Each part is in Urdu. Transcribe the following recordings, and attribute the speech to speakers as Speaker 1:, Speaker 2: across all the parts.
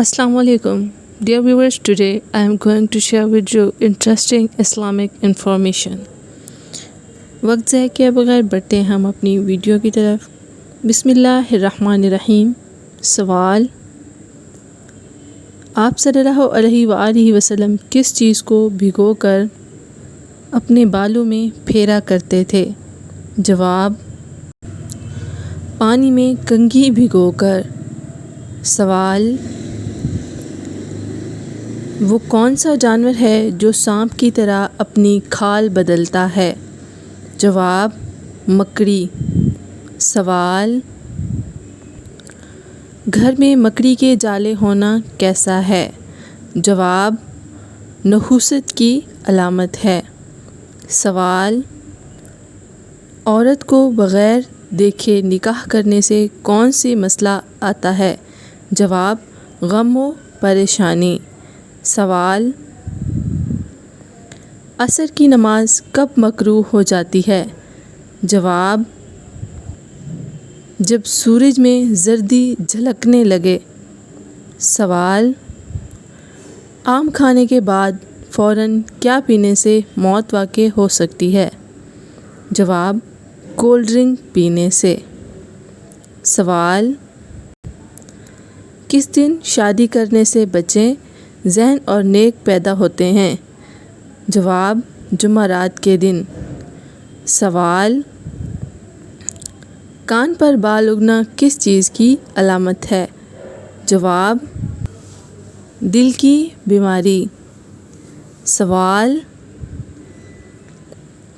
Speaker 1: Assalamu alaikum. Dear viewers, today I am going to share with you interesting Islamic information. وقت ضائع کیے بغیر بڑھتے ہیں ہم اپنی ویڈیو کی طرف. بسم اللہ الرحمن الرحیم. سوال: آپ صلی اللہ علیہ وآلہ وسلم کس چیز کو بھگو کر اپنے بالوں میں پھیرا کرتے تھے؟ جواب: پانی میں کنگھی بھگو کر. سوال: وہ کون سا جانور ہے جو سانپ کی طرح اپنی کھال بدلتا ہے؟ جواب: مکڑی. سوال: گھر میں مکڑی کے جالے ہونا کیسا ہے؟ جواب: نحوست کی علامت ہے. سوال: عورت کو بغیر دیکھے نکاح کرنے سے کون سی مسئلہ آتا ہے؟ جواب: غم و پریشانی. سوال: عصر کی نماز کب مکروہ ہو جاتی ہے؟ جواب: جب سورج میں زردی جھلکنے لگے. سوال: آم کھانے کے بعد فوراً کیا پینے سے موت واقع ہو سکتی ہے؟ جواب: کولڈ ڈرنک پینے سے. سوال: کس دن شادی کرنے سے بچیں ذہن اور نیک پیدا ہوتے ہیں؟ جواب: جمعرات کے دن. سوال: کان پر بال اگنا کس چیز کی علامت ہے؟ جواب: دل کی بیماری. سوال: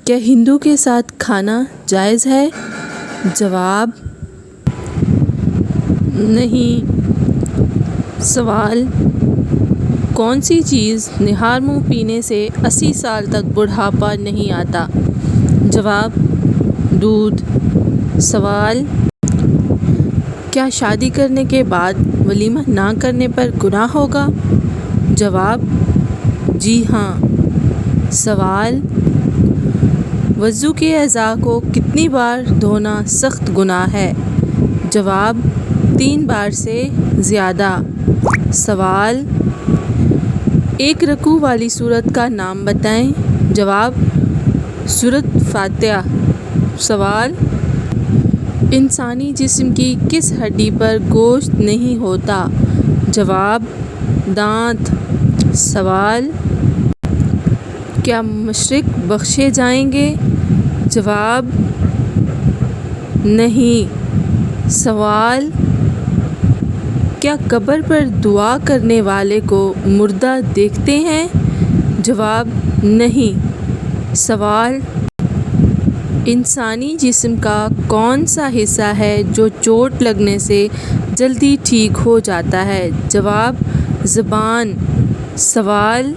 Speaker 1: کیا ہندو کے ساتھ کھانا جائز ہے؟ جواب: نہیں. سوال: کون سی چیز نہار منہ پینے سے 80 سال تک بڑھاپا نہیں آتا؟ جواب: دودھ. سوال: کیا شادی کرنے کے بعد ولیمہ نہ کرنے پر گناہ ہوگا؟ جواب: جی ہاں. سوال: وضو کے اعضاء کو کتنی بار دھونا سخت گناہ ہے؟ جواب: 3 بار سے زیادہ. سوال: ایک رکوع والی سورت کا نام بتائیں. جواب: سورۃ فاتحہ. سوال: انسانی جسم کی کس ہڈی پر گوشت نہیں ہوتا؟ جواب: دانت. سوال: کیا مشرک بخشے جائیں گے؟ جواب: نہیں. سوال: کیا قبر پر دعا کرنے والے کو مردہ دیکھتے ہیں؟ جواب: نہیں. سوال: انسانی جسم کا کون سا حصہ ہے جو چوٹ لگنے سے جلدی ٹھیک ہو جاتا ہے؟ جواب: زبان. سوال: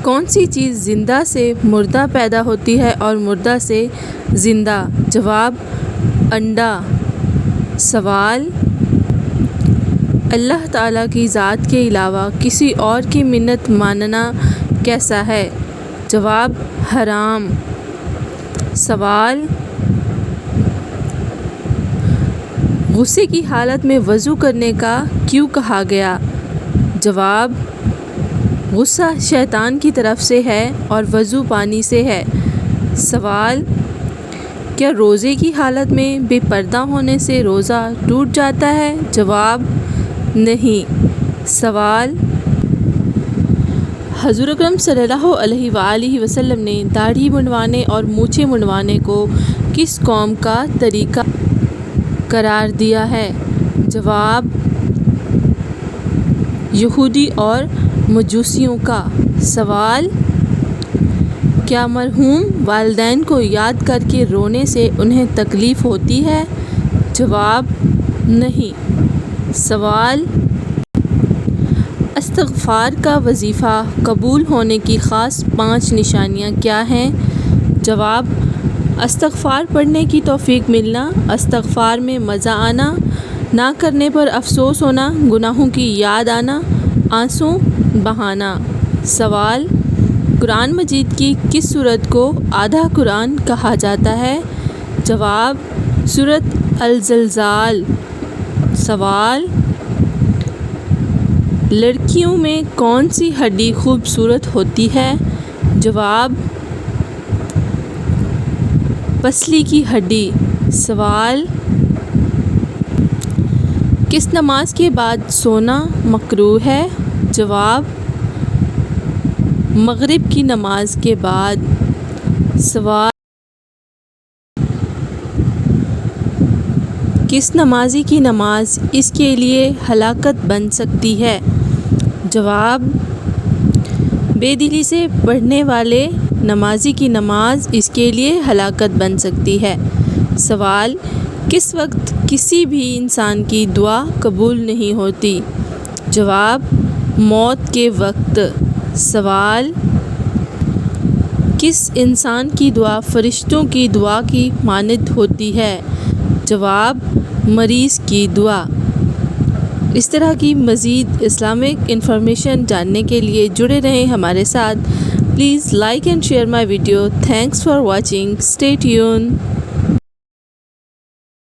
Speaker 1: کون سی چیز زندہ سے مردہ پیدا ہوتی ہے اور مردہ سے زندہ؟ جواب: انڈا. سوال: اللہ تعالیٰ کی ذات کے علاوہ کسی اور کی منت ماننا کیسا ہے؟ جواب: حرام. سوال: غصے کی حالت میں وضو کرنے کا کیوں کہا گیا؟ جواب: غصہ شیطان کی طرف سے ہے اور وضو پانی سے ہے. سوال: کیا روزے کی حالت میں بے پردہ ہونے سے روزہ ٹوٹ جاتا ہے؟ جواب: نہیں. سوال: حضور اکرم صلی اللہ علیہ وآلہ وسلم نے داڑھی منڈوانے اور مونچھیں منڈوانے کو کس قوم کا طریقہ قرار دیا ہے؟ جواب: یہودی اور مجوسیوں کا. سوال: کیا مرحوم والدین کو یاد کر کے رونے سے انہیں تکلیف ہوتی ہے؟ جواب: نہیں. سوال: استغفار کا وظیفہ قبول ہونے کی خاص 5 نشانیاں کیا ہیں؟ جواب: استغفار پڑھنے کی توفیق ملنا، استغفار میں مزہ آنا، نہ کرنے پر افسوس ہونا، گناہوں کی یاد آنا، آنسو بہانا. سوال: قرآن مجید کی کس سورت کو آدھا قرآن کہا جاتا ہے؟ جواب: سورۃ الزلزال. سوال، لڑکیوں میں کون سی ہڈی خوبصورت ہوتی ہے؟ جواب، پسلی کی ہڈی۔ سوال، کس نماز کے بعد سونا مکروہ ہے؟ جواب، مغرب کی نماز کے بعد۔ سوال، کس نمازی کی نماز اس کے لیے ہلاکت بن سکتی ہے؟ جواب، بے دلی سے پڑھنے والے نمازی کی نماز اس کے لیے ہلاکت بن سکتی ہے۔ سوال، کس وقت کسی بھی انسان کی دعا قبول نہیں ہوتی؟ جواب، موت کے وقت۔ سوال، کس انسان کی دعا فرشتوں کی دعا کی مانند ہوتی ہے؟ جواب، مریض کی دعا۔ اس طرح کی مزید اسلامک انفارمیشن جاننے کے لیے جڑے رہیں ہمارے ساتھ۔ Please like and share my video. Thanks for watching. Stay tune.